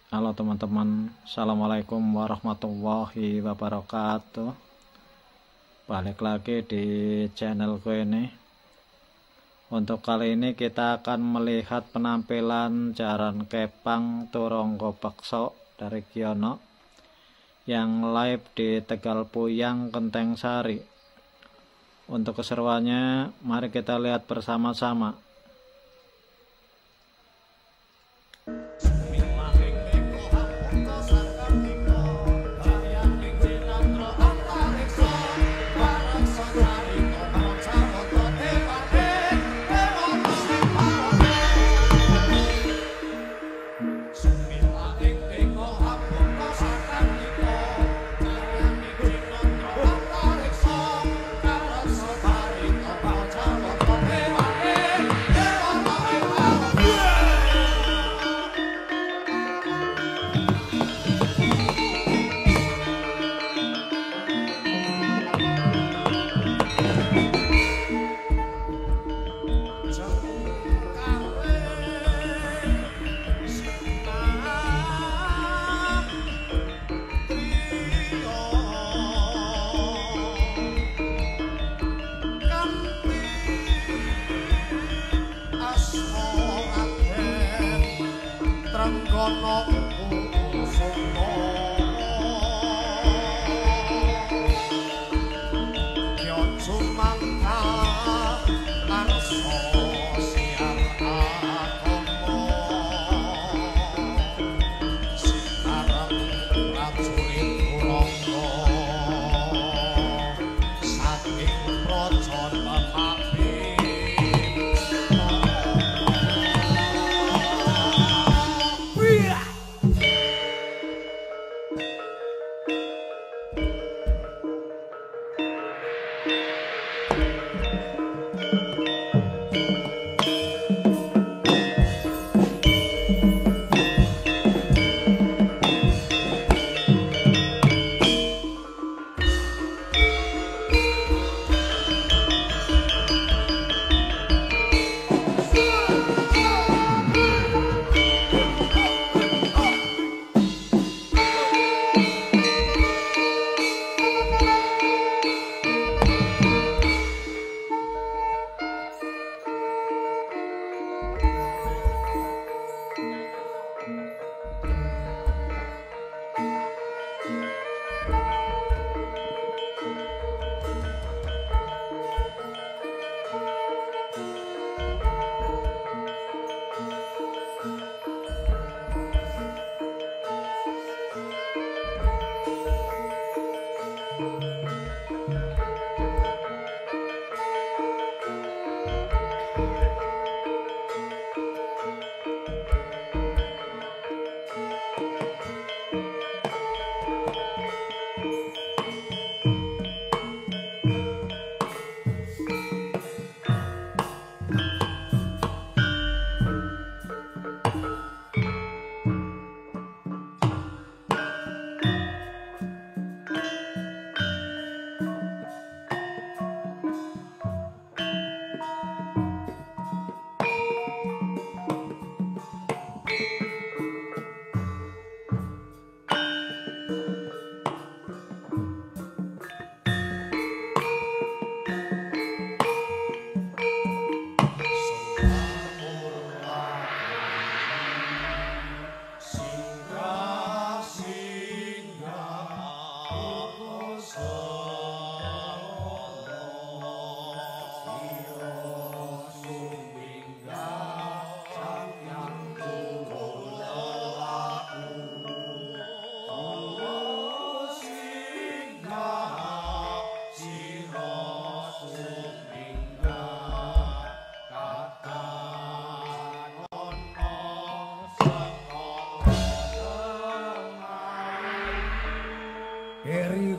Halo teman-teman, Assalamualaikum warahmatullahi wabarakatuh. Balik lagi di channelku ini. Untuk kali ini kita akan melihat penampilan jaran kepang Turonggo Bekso dari Giono yang live di Tegal Puyang, Kenteng Sari. Untuk keseruannya, mari kita lihat bersama-sama.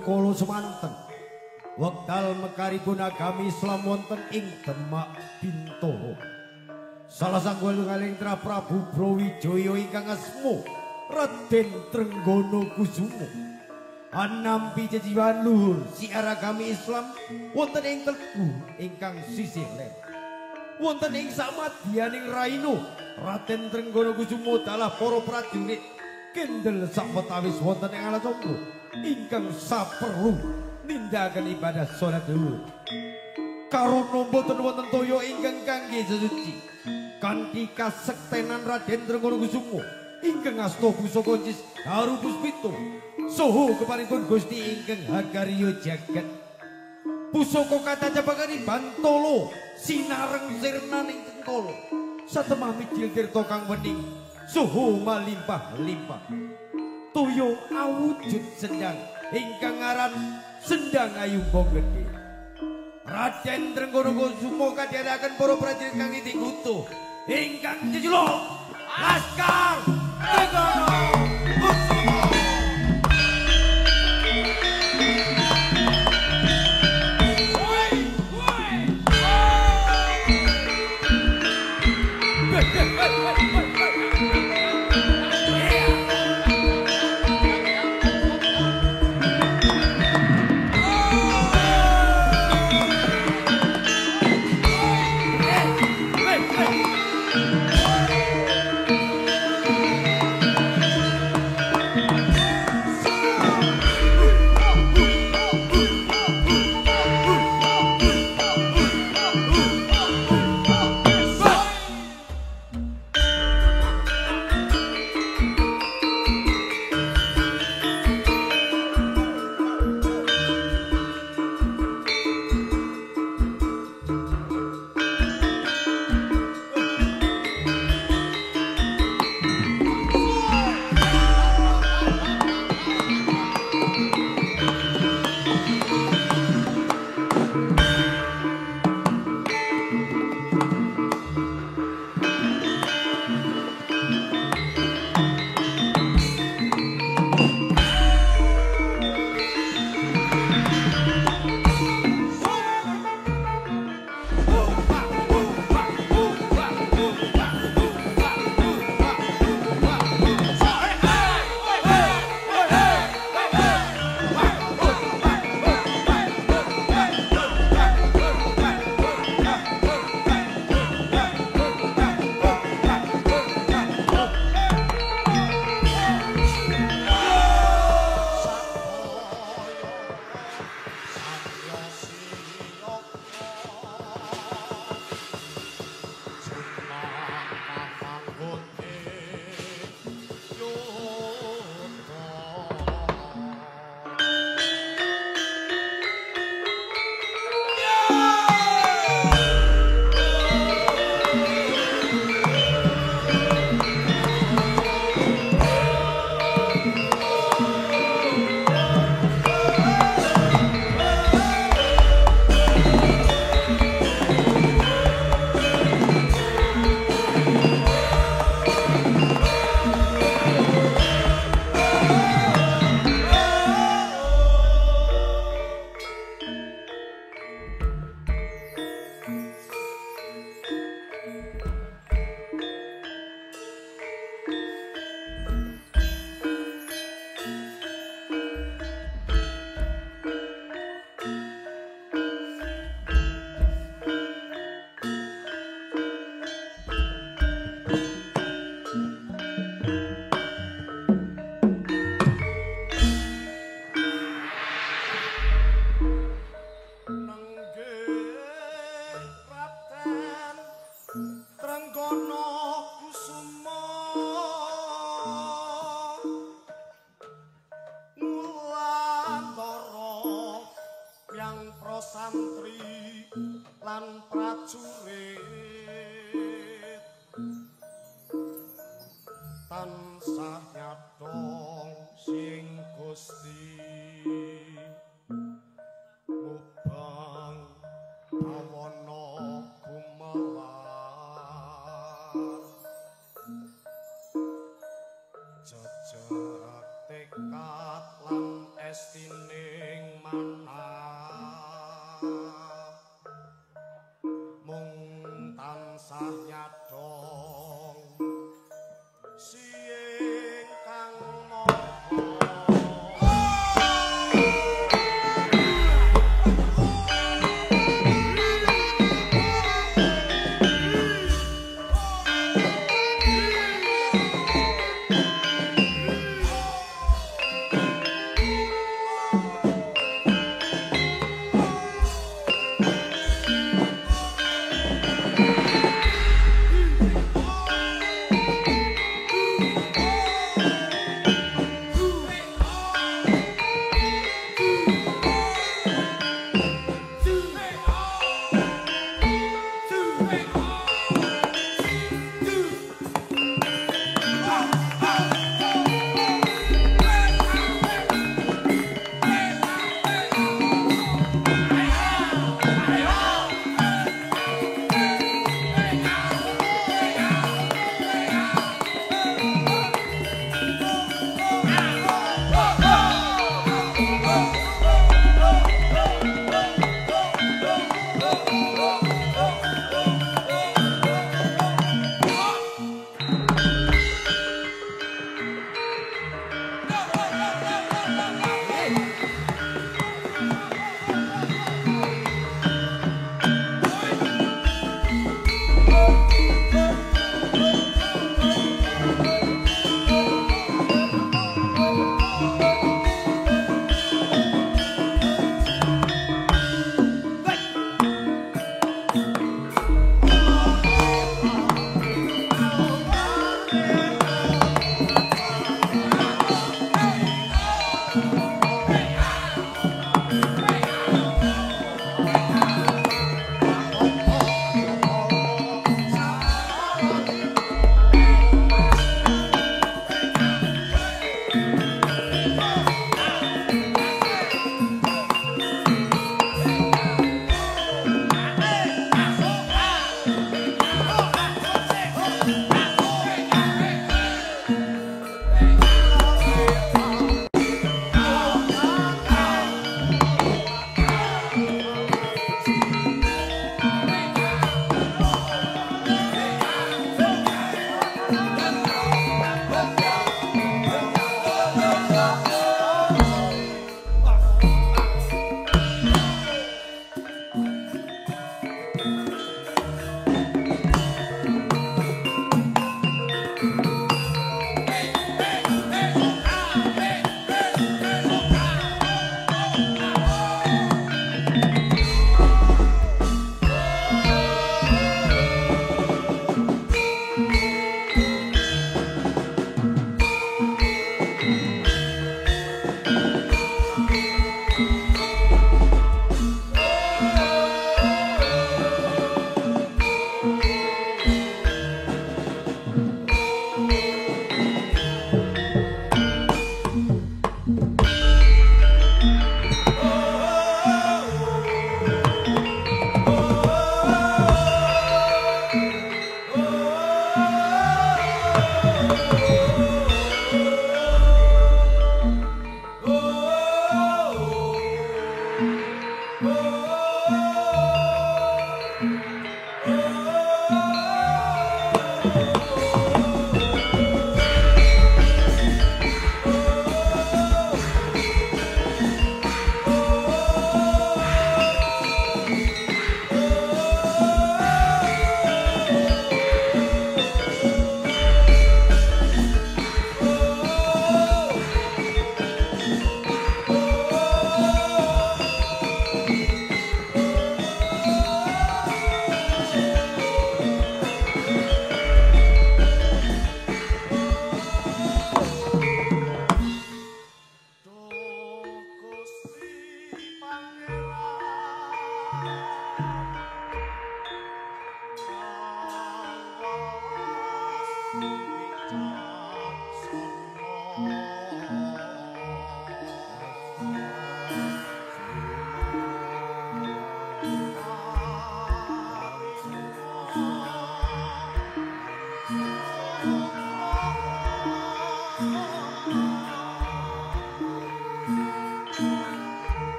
Kolo semanten wekdal mekaripun agami Islam wonten ing Demak Bintoro. Salah sanggaling Tra Prabu Brawijaya ingkang asma Raden Trenggono Kusumo anampi jejiwan luhur siar agami Islam wonten ing Teguh ingkang sisih lèr. Wonten ing samadyaning raina Raden Trenggono Kusumo dalah para prajurit kendel sawetawis wonten ing alas sangga ingkang saperlu nindakaken ibadah salat dhuwur. Karana boten wonten toya ingkang kangge sesuci kanthi kasektenan Raden Trenggono-Kusumo ingkang asta pusaka Cis Daru Puspita saha keparipun Gusti ingkang Hagarya Jagat. Pusaka katajabaken Bantala sinareng sirnaning cengkala satemah mijil tirta kang wening saha malimpah-limpah. Toya awujud sendang ingkang aran Sendang Ayumbang Gedhe. Raden Trenggono-Kusumo kadharaken para prajurit kang ditinggutuh ingkang jejuluk Laskar Trenggono-Kusumo.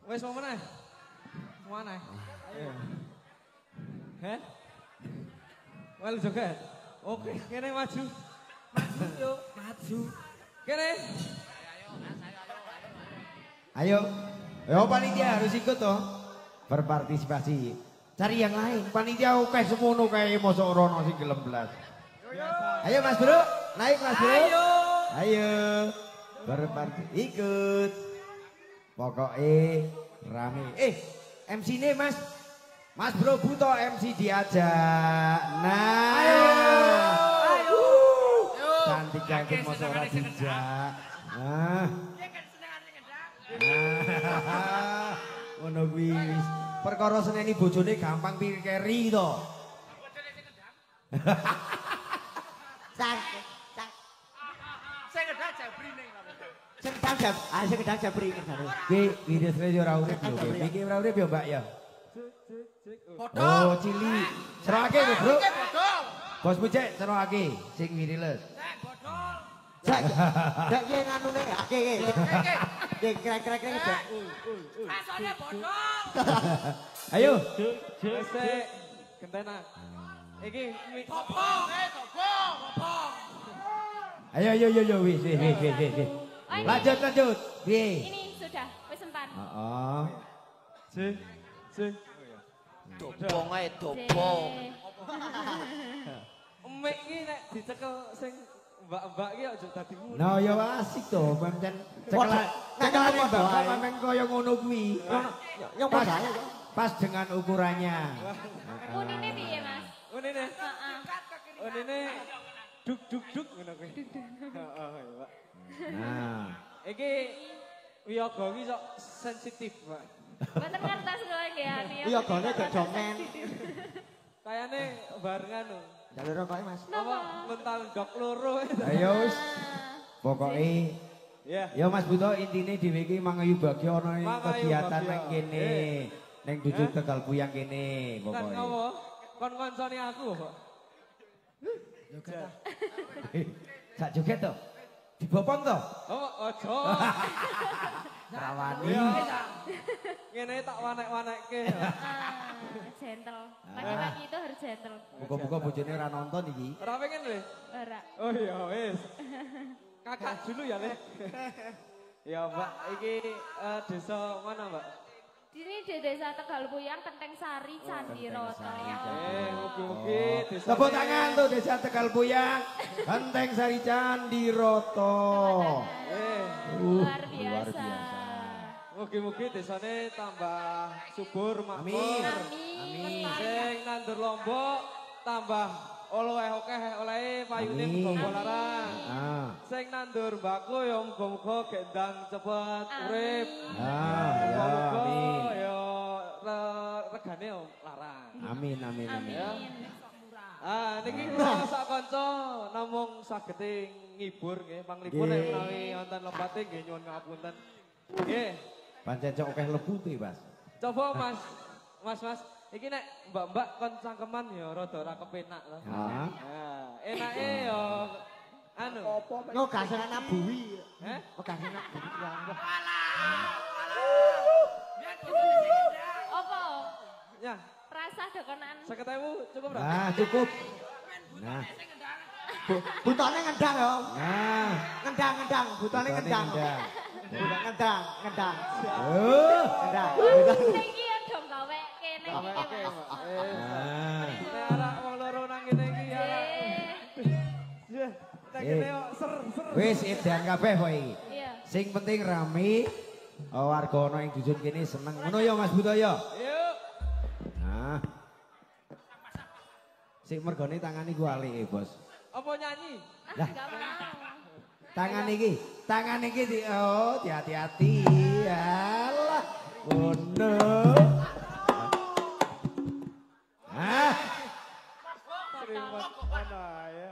Wes mau mana? Mana? Heh? Wel joget. Oke, kene maju. Maju yuk, maju. Kene. Ayo. Ayo panitia harus ikut toh. Berpartisipasi. Cari yang lain. Panitia oke semono kayak mosok rono sing gelem blas. Ayo Mas Bro, naik Mas Bro. Ayo. Ayo. Ikut. Pokoknya rame. MC ini Mas. Mas Bro butuh MC diajak. Nah. Ayo. Cantik-cantik mosok ora dijak. Nah. Ngono kuwi wis. Perkara seneni bojone gampang pikiri to. Sing gedang jabri ngene. Ki video video ora urip lho. Iki ora urip ya Mbak ya. Oh, cili. Serake lho, Bro. Bos Mucek serake sing wiriles. Sak. Dak yen anune ake. Krek-krek dak. Asone bodol. Ayo. Wes gentena. Iki Topong. Ayo wis. Lanjut. Piye? Ini sudah, wis sempat. Heeh. Sing. Topong ae topong. Emek iki nek dicekel sing mbak-mbak iki aja dadi ngono. Nah ya asik to, pancen cekelane bapak pancen kaya ngono kuwi. Yang padha ae. Pas dengan ukurannya. Unine piye, Mas? Unine. Heeh. Unine duk ngono kuwi. Heeh, Pak. Nah. Iki wiyaga iki sok sensitif, Pak. Mboten ngertos kok nggih Iya gone gak jomen. Kayane barengan lho. Jalur kok Mas. Apa mental dok loro. Ayo wis. Pokoke ya Mas Buto intine dhewe iki mangayu bagya ana ing kegiatan nang kene. Ning Dusun Tegal Puyang kene Kan pokoke. ngopo? Kon koncone aku, Pak. Sak joget to. Dibopong to. Oh, aja. Rawani. Ngene tak wanek-wanekke. Gentle. Laki-laki itu harus gentle. Muga-muga bojone ora nonton iki. Ora pengen le? Ora. Oh iya wis. Kakak dulu ya le. Ya Mbak, iki desa mana Mbak? Ini di desa Tegal Puyang, Kenteng Sari, Candi Roto. Mugi-mugi desa. Tepuk tangan tuh desa Tegal Puyang. Kenteng Sari Candi Roto. Luar biasa. Mugi-mugi desane tambah subur makmur. Amin. Sing nandur Lombok tambah oleh akeh olehe payune muga larang. Sing nandur Mbako ya muga-muga gendang cepet urip. Ya amin. Ya regane ya larang. Amin. Ya. Niki kula sak kanca namung saged ngibur nggih, panglipur nek menawi wonten lebate nggih nyuwun ngapunten. Nggih. Pancen cok akeh lebute, Mas. Coba Mas, iki nek mbak-mbak kon cangkeman ya rada ora kepenak lho. Heeh. Enake ya anu. Yo gak seneng nabuhi. Heh? Gak seneng nabuhi. Apa? Ya, Rasa dokonan. 50.000 cukup ora? Nah, cukup. Nah, Butane ngendang yo. nah. Ngendang, butane ngendang. Ngendang. Ngendang. Sing iki ya dong gawe kene iki. Oke, Mas. Mbak. Nah. Nek arek wong loro nang kene iki arek. Ya, nek kene yo ser. Wis edan kabeh kok iki. Iya. Sing penting rame. Warga ana ing dusun kene seneng. Ngono ya Mas Butoyo. Yuk. Nah. Sing mergone tangane ku alike, Bos. Apa nyanyi? Lah. Enggak mau. Tangan iki hati-hati. Alah. Ngono. Terima ana ya.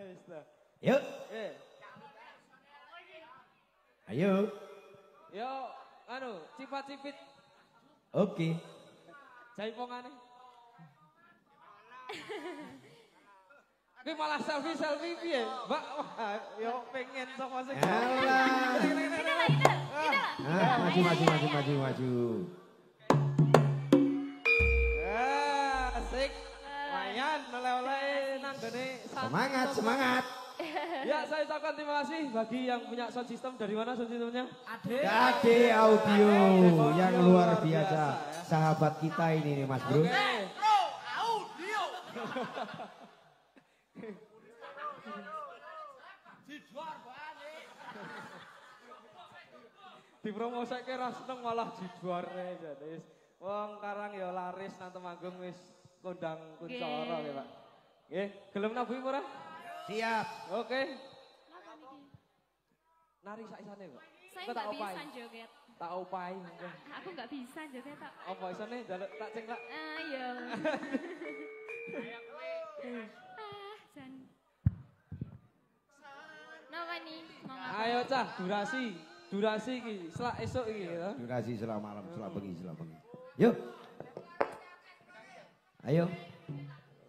Wis ta. Yuk. Eh, Ayo. yo anu, cipat-cipit Oke. jaipongane. Kuwi malah selfie piye? Mbak, wah, yo pengen sama sing. Alah. Maju. Asik. Lumayan oleh-oleh nang gone Semangat. Ya, saya ucapkan terima kasih bagi yang punya sound system. Dari mana sound systemnya? Ade Audio yang luar biasa. Sahabat kita ini nih Mas Bro. Dipromosake ra seneng malah dijuarne jadi. Wong Karang ya laris nang Temanggung wis kondang kuncara nggih, Pak. Nggih, gelem nabuhi ora? Siap. Oke. Nari sak-isane, Pak. Saya Kok tak nggak opahi? bisa joget. Tak opahi. monggo. Aku nggak bisa joget tak. Apa isane jaluk tak cengklak? Ayo. Jan. Nama nih, mau ngapa? Ayo cah, durasi iki, selak esuk iki ya. Durasi selama malam, selama pagi. Yuk. Ayo.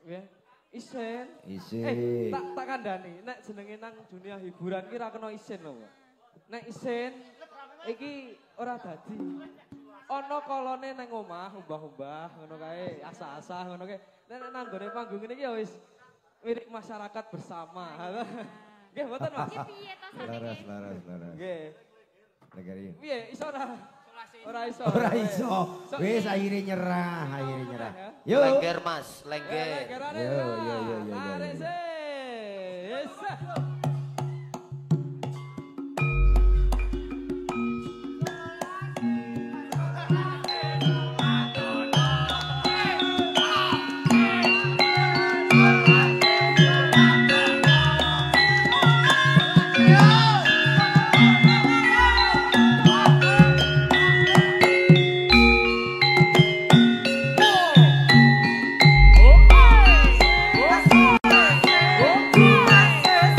Nggih. Isen. Isi. Tak kandhani, nek jenenge nang dunia hiburan ki ra kena isen lho, Pak. Nek isen iki ora dadi. Ana kalane nang omah umbah-umbah ngono kae, asah-asah ngono kae. Nek nang gone panggung iki ya wis milik masyarakat bersama. Nggih, mboten Mas? Iki piye to sakniki? Laras. Nggih. Negari. Piye iso ora? Ora iso. Ora iso. Wis akhirnya nyerah. Yuk. Lengger Mas, lengger. Yo. Tarik sih. Yes.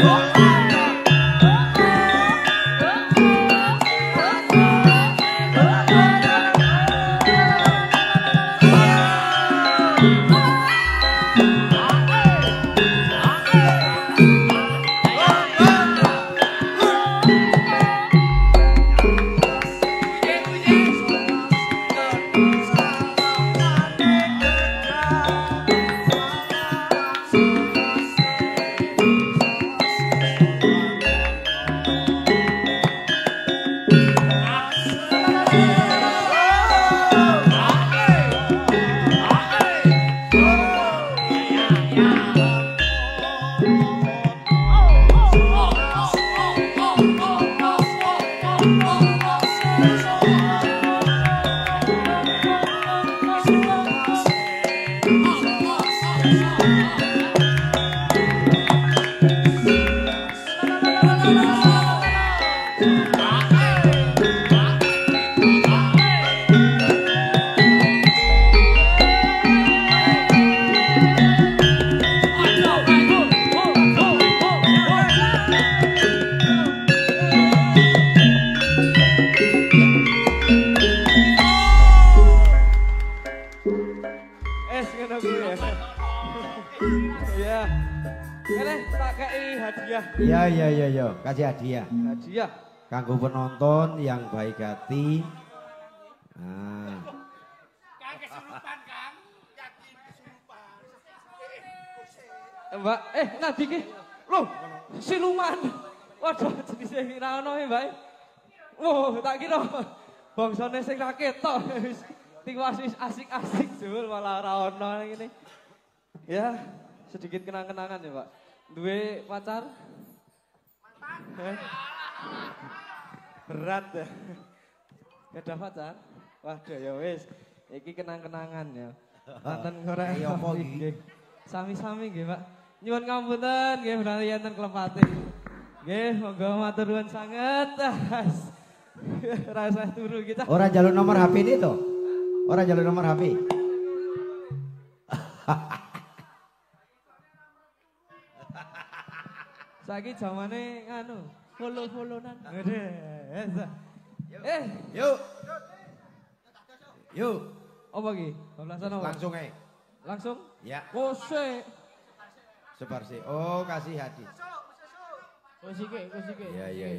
Oh, Kene tak kei hadiah. Iya, kasih hadiah. Hadiah. Kanggo penonton yang baik hati. Nah. Mbak, ngadi ki. Loh, siluman. Waduh, jenise ra ono e, Mbak. Oh, tak kira bangsane sing ra ketok. Tiwas asik-asik jebul malah ra ono ngene. Ya, sedikit kenang-kenangan ya, Pak. Duwe pacar? Mantan. Berat ya. Ada pacar? Waduh ya wis, iki kenang-kenangan ya. Mantan korek. Ya apa iki? Sami-sami nggih, Pak. Nyuwun ngapunten nggih menawi enten klepate. Nggih, monggo matur nuwun sanget. Rasa turu kita. Ora jalur nomor HP ini toh? Ora jalur nomor HP. Saiki zamane nganu, follow-followan. Yuk. Yuk. Apa iki? Bablasan apa? Langsung aja. Langsung? Ya. Kose. Sebar sih. Oh, kasih hadiah. Kosike. Iya.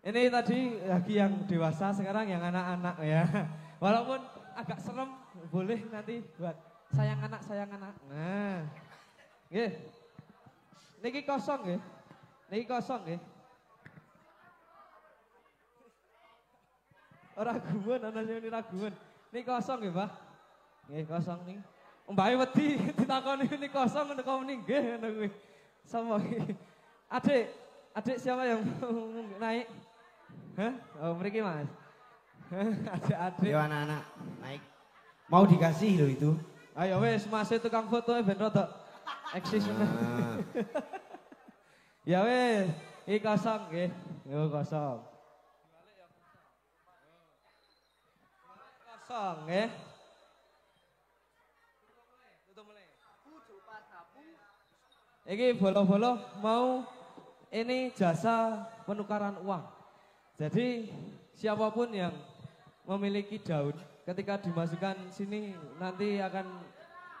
Ini tadi lagi yang dewasa, sekarang yang anak-anak ya. Walaupun agak serem, boleh nanti buat sayang anak. Nah. Nggih. Niki kosong nggih. Ora gumun ana sing ragumun. Niki kosong nggih, Pak. Nggih, kosong nih. Mbake wedi ditakoni ini kosong ngono kok muni nggih ngono kuwi. Sama iki. Adik siapa yang naik? Hah? Oh, mriki Mas. Adik-adik. Yo anak-anak, naik. Mau dikasih loh itu. Ayo wes, Mas tukang foto ben rodok eksis. Ya wes, iki kosong nggih. Yo kosong. Kosong nggih. Iki bolo-bolo mau ini jasa penukaran uang. Jadi siapapun yang memiliki daun ketika dimasukkan sini nanti akan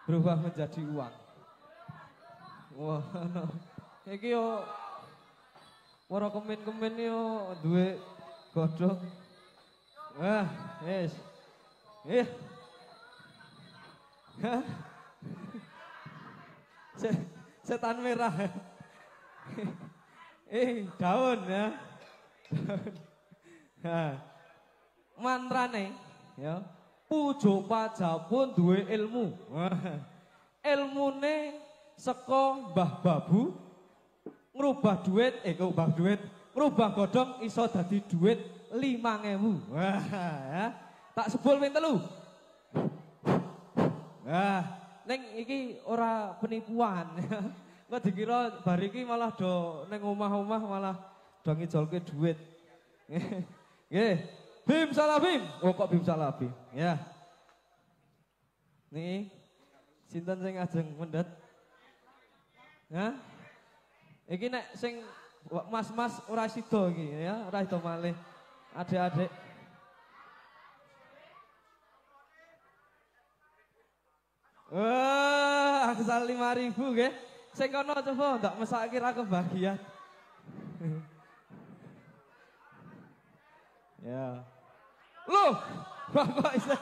berubah menjadi uang. Wah, no. Iki yo para kemen-kemen yo duwe godhong. Wah, wis. Hah? Setan merah. Daun ya. Nah, mantrane ya. Pujo pajapun duwe ilmu. Ilmune saka Mbah Babu ngrubah duit, ngrubah godhong iso dadi duit 5.000. Wah, ya. Tak sebul ping 3. Wah, ning iki ora penipuan. Kok dikira bar iki malah do ning omah-omah malah do ngijolke duit. Nggih. Bim salah bim. Oh kok bim salah bim. Ya. Nih. Sinten sing ajeng mendhet? Hah? Iki nek sing mas-mas ora sida iki ya, ora sida malih. Adik-adik. Wah, aksal 5.000 nggih. Sing kono coba ndak mesake ra kebagian. Ya. Loh, bapak isa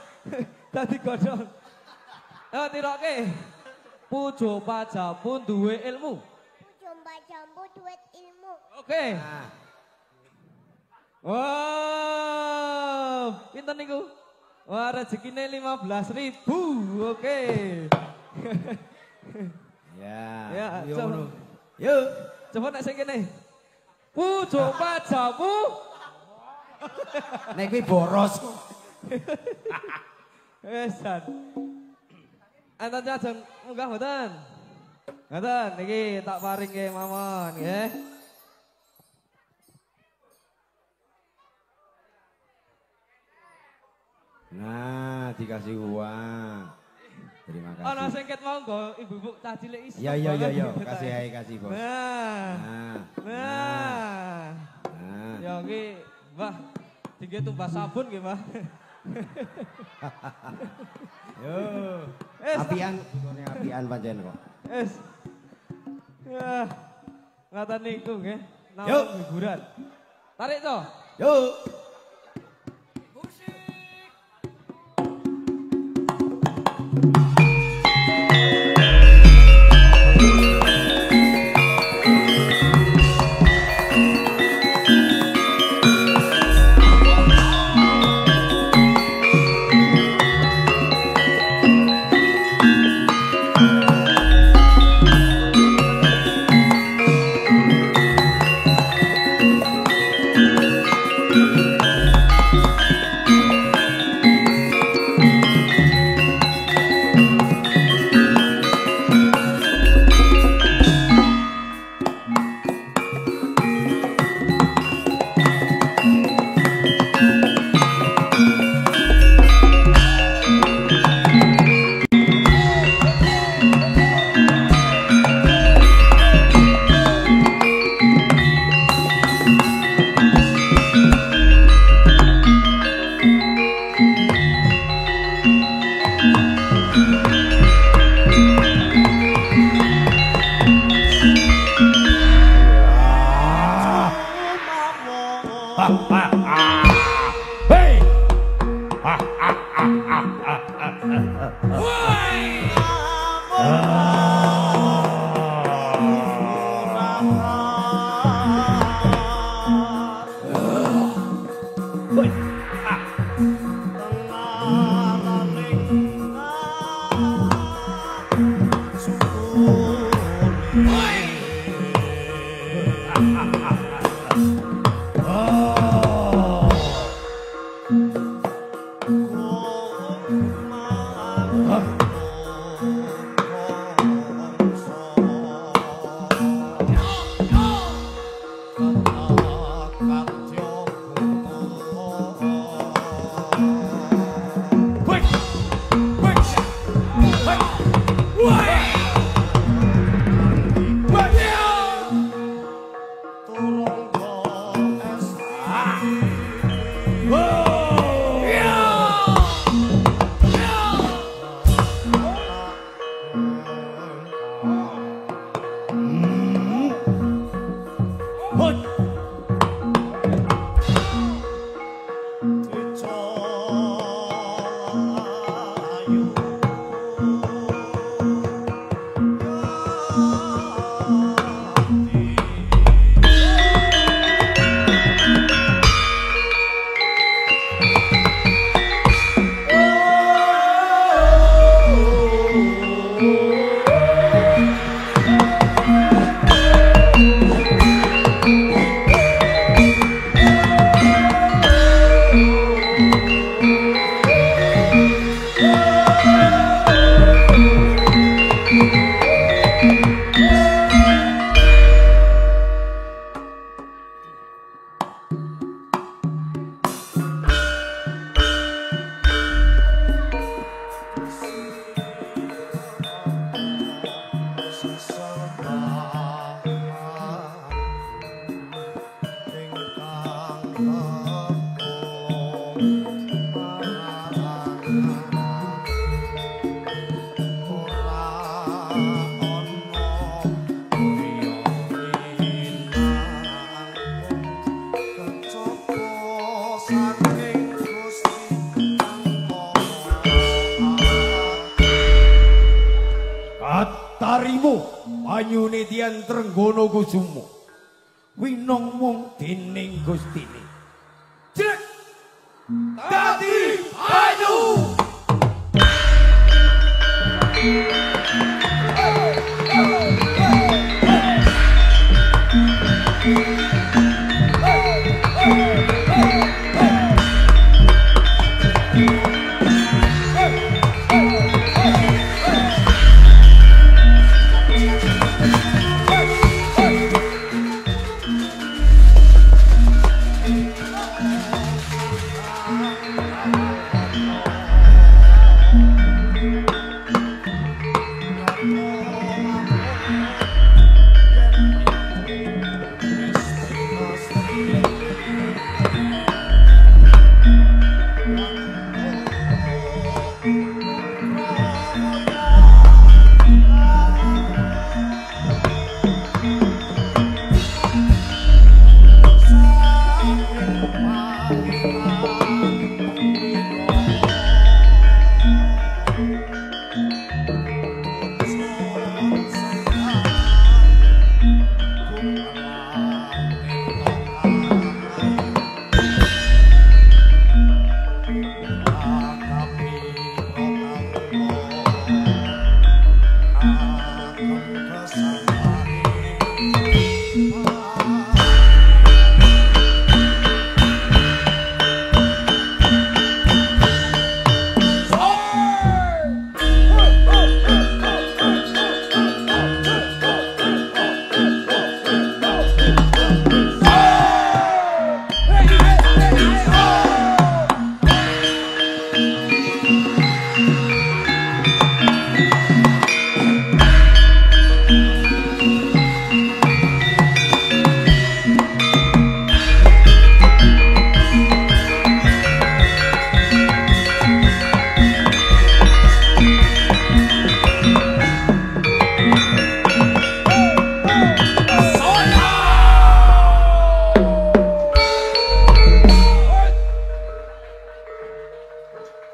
dadi godhong. Ayo tiroke. Pujo pajapun duwe ilmu. Pujo pajapun duwe ilmu. Oke. Wow, pinten niku? Wah, rezekine 15.000. Oke. Ya, coba. Yuk. Coba nek sing kene. Pujo pajamu. Nek kuwi boros kok. Wesan. Enten jajeng munggah mboten? Mboten, niki tak paringke mawon nggih. Nah, dikasih uang. Terima kasih. Ana sing ket mau nggo ibu-ibu cah cilik iso. Ya, kasih ae kasih, Bos. Nah. Ya iki, Mbah, dingge tumbas sabun nggih, Mbah. Yo. Apian, butone apian pancen kok. Wis. Ya. Ngaten niku nggih. Yuk. Nama hiburan. Tarik to. Yuk. Tarimu banyune dian Trenggono Kusumo winong mung dening Gustine Jrek dadi banyu Ah!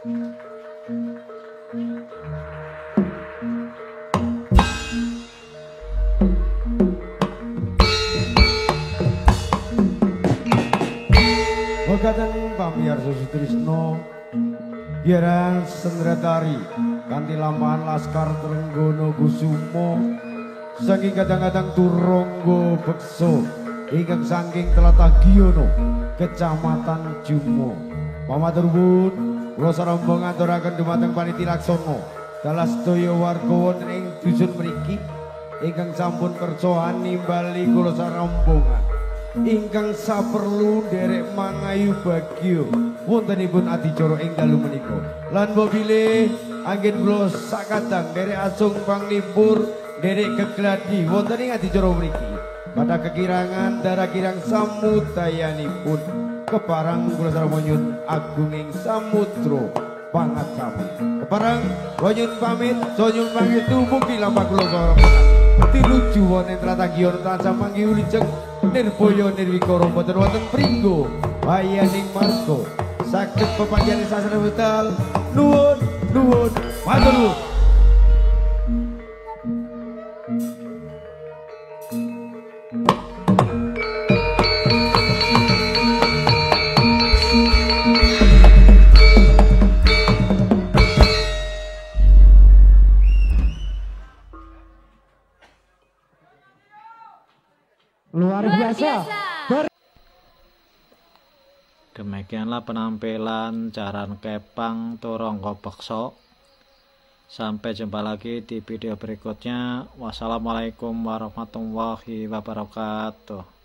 Wekaten pamirsa Sutrisno Giran Sendratari kanthi lampahan Laskar Trenggono Kusumo saking kadang-kadang Turangga Beksa ingkang saking Tlatah Giyono Kecamatan Jumo. Pamatur nuwun kula sarembang ngaturaken dumateng panitia laksana dalah sedaya warga wonten ing dusun mriki ingkang sampun kersa nimbali kula sarembongan ingkang saperlu derek mangayu bagyo wontenipun adicara ing dalu menika lan mobile anggen kula sakadang derek asung panglipur derek kegladi wonten ing adicara mriki pada kekirangan darah kirang samudayanipun keparang kula sareng agunging samudra pangacapi keparang wanyun pamit sonyun pangestu mugi lampah kula sareng tinuju wonten Tlatah Giyono tansah panggiulijeng Nirboyo Nirwikara boten wonten pringgo bayaning marga saged pepanggihan sasana betal nuwun matur nuwun. Luar biasa. Demikianlah penampilan Jaran Kepang Turangga Beksa. Sampai jumpa lagi di video berikutnya. Wassalamualaikum warahmatullahi wabarakatuh.